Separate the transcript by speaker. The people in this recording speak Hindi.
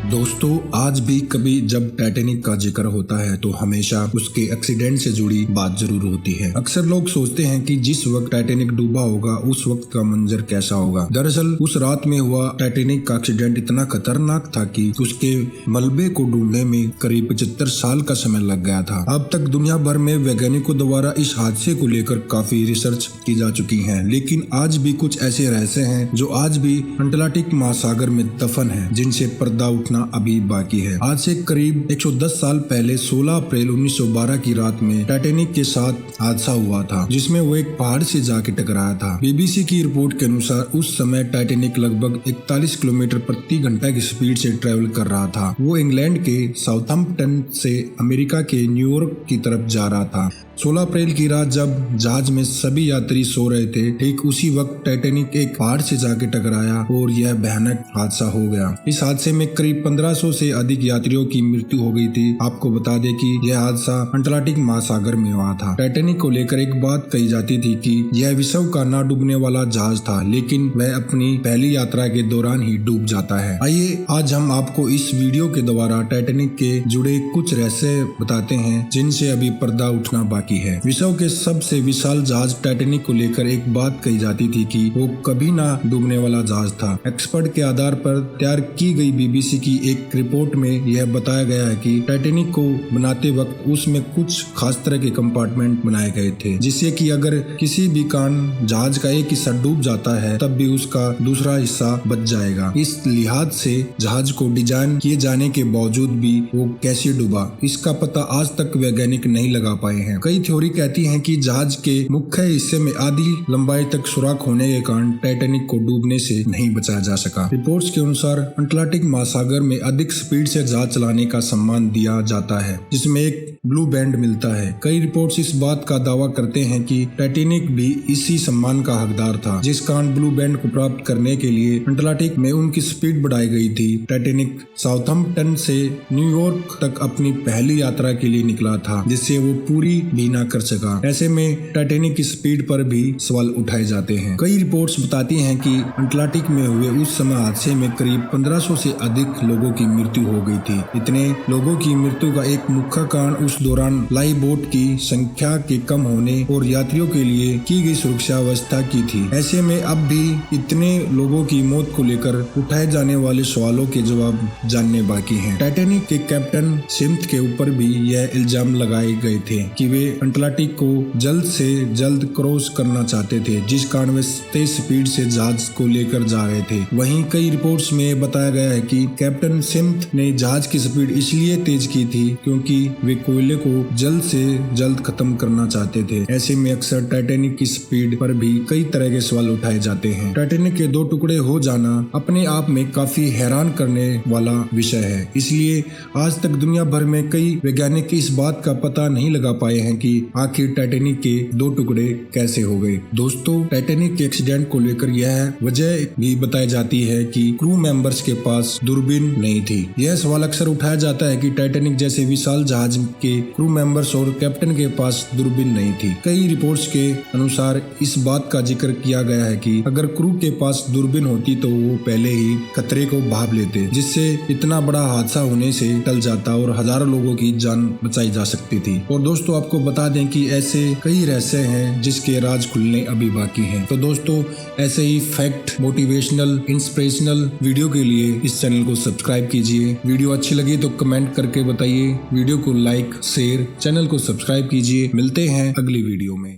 Speaker 1: दोस्तों, आज भी कभी जब टाइटैनिक का जिक्र होता है तो हमेशा उसके एक्सीडेंट से जुड़ी बात जरूर होती है। अक्सर लोग सोचते हैं कि जिस वक्त टाइटैनिक डूबा होगा उस वक्त का मंजर कैसा होगा। दरअसल उस रात में हुआ टाइटैनिक का एक्सीडेंट इतना खतरनाक था कि उसके मलबे को ढूंढने में करीब 75 साल का समय लग गया था। अब तक दुनिया भर में वैज्ञानिकों द्वारा इस हादसे को लेकर काफी रिसर्च की जा चुकी है, लेकिन आज भी कुछ ऐसे रहस्य हैं जो आज भी अटलांटिक महासागर में दफन है, जिनसे पर्दा उठना अभी बाकी है। आज से करीब 110 साल पहले 16 अप्रैल 1912 की रात में टाइटैनिक के साथ हादसा हुआ था, जिसमें वो एक पहाड़ से जाके टकराया था। बीबीसी की रिपोर्ट के अनुसार उस समय टाइटैनिक लगभग 41 किलोमीटर प्रति घंटा की स्पीड से ट्रेवल कर रहा था। वो इंग्लैंड के साउथहैम्पटन से अमेरिका के न्यूयॉर्क की तरफ जा रहा था। 16 अप्रैल की रात जब जहाज में सभी यात्री सो रहे थे, ठीक उसी वक्त टाइटैनिक एक पहाड़ से जाके टकराया और यह भयानक हादसा हो गया। इस हादसे में करीब 1500 से अधिक यात्रियों की मृत्यु हो गई थी। आपको बता दें कि यह हादसा अटलांटिक महासागर में हुआ था। टाइटैनिक को लेकर एक बात कही जाती थी कि यह विश्व का ना डूबने वाला जहाज था, लेकिन वह अपनी पहली यात्रा के दौरान ही डूब जाता है। आइए आज हम आपको इस वीडियो के द्वारा टाइटैनिक के जुड़े कुछ रहस्य बताते हैं, जिनसे अभी पर्दा उठना बाकी है। विश्व के सबसे विशाल जहाज टाइटैनिक को लेकर एक बात कही जाती थी कि वो कभी ना डूबने वाला जहाज था। एक्सपर्ट के आधार पर तैयार की गई बीबीसी की एक रिपोर्ट में यह बताया गया है कि टाइटैनिक को बनाते वक्त उसमें कुछ खास तरह के कंपार्टमेंट बनाए गए थे, जिससे कि अगर किसी भी कारण जहाज का एक हिस्सा डूब जाता है तब भी उसका दूसरा हिस्सा बच जाएगा। इस लिहाज से जहाज को डिजाइन किए जाने के बावजूद भी वो कैसे डूबा, इसका पता आज तक वैज्ञानिक नहीं लगा पाए हैं। कई थ्योरी कहती हैं कि जहाज के मुख्य हिस्से में आधी लंबाई तक सुराख होने के कारण टाइटैनिक को डूबने से नहीं बचाया जा सका। रिपोर्ट्स के अनुसार अटलांटिक महासागर में अधिक स्पीड से जहाज चलाने का सम्मान दिया जाता है, जिसमें एक ब्लू बैंड मिलता है। कई रिपोर्ट्स इस बात का दावा करते हैं कि टाइटैनिक भी इसी सम्मान का हकदार था, जिस कारण ब्लू बैंड को प्राप्त करने के लिए अटलांटिक में उनकी स्पीड बढ़ाई गई थी। टाइटैनिक साउथहैम्पटन से न्यूयॉर्क तक अपनी पहली यात्रा के लिए निकला था, जिससे वो पूरी भी ना कर सका। ऐसे में टाइटैनिक की स्पीड पर भी सवाल उठाए जाते हैं। कई रिपोर्ट्स बताती हैं कि अटलांटिक में हुए उस समय हादसे में करीब 1500 से अधिक लोगों की मृत्यु हो गई थी। इतने लोगों की मृत्यु का एक मुख्य कारण उस दौरान लाइफ बोट की संख्या के कम होने और यात्रियों के लिए की गई सुरक्षा व्यवस्था की थी। ऐसे में अब भी इतने लोगों की मौत को लेकर उठाए जाने वाले सवालों के जवाब जानने बाकी हैं। टाइटैनिक के कैप्टन स्मिथ के ऊपर भी यह इल्जाम लगाए गए थे कि वे अटलांटिक को जल्द से जल्द क्रॉस करना चाहते थे, जिस कारण वे तेज स्पीड से जहाज को लेकर जा रहे थे। वहीं कई रिपोर्ट्स में बताया गया है कि कैप्टन स्मिथ ने जहाज की स्पीड इसलिए तेज की थी क्योंकि वे कोयले को जल्द से जल्द खत्म करना चाहते थे। ऐसे में अक्सर टाइटैनिक की स्पीड पर भी कई तरह के सवाल उठाए जाते हैं। टाइटैनिक के दो टुकड़े हो जाना अपने आप में काफी हैरान करने वाला विषय है, इसलिए आज तक दुनिया भर में कई वैज्ञानिक इस बात का पता नहीं लगा पाए हैं कि आखिर टाइटैनिक के दो टुकड़े कैसे हो गए। दोस्तों, टाइटैनिक के एक्सीडेंट को लेकर यह वजह भी बताई जाती है कि क्रू मेंबर्स के पास दूरबीन नहीं थी। यह सवाल अक्सर उठाया जाता है कि टाइटैनिक जैसे विशाल जहाज के क्रू मेंबर्स और कैप्टन के पास दूरबीन नहीं थी। कई रिपोर्ट्स के अनुसार इस बात का जिक्र किया गया है कि अगर क्रू के पास दूरबीन होती तो वो पहले ही खतरे को भांप लेते, जिससे इतना बड़ा हादसा होने से टल जाता और हजारों लोगों की जान बचाई जा सकती थी। और दोस्तों, आपको बता दें कि ऐसे कई रहस्य हैं जिसके राज खुलने अभी बाकी हैं। तो दोस्तों, ऐसे ही फैक्ट, मोटिवेशनल, इंस्पिरेशनल वीडियो के लिए इस चैनल को सब्सक्राइब कीजिए। वीडियो अच्छी लगी तो कमेंट करके बताइए। वीडियो को लाइक, शेयर, चैनल को सब्सक्राइब कीजिए। मिलते हैं अगली वीडियो में।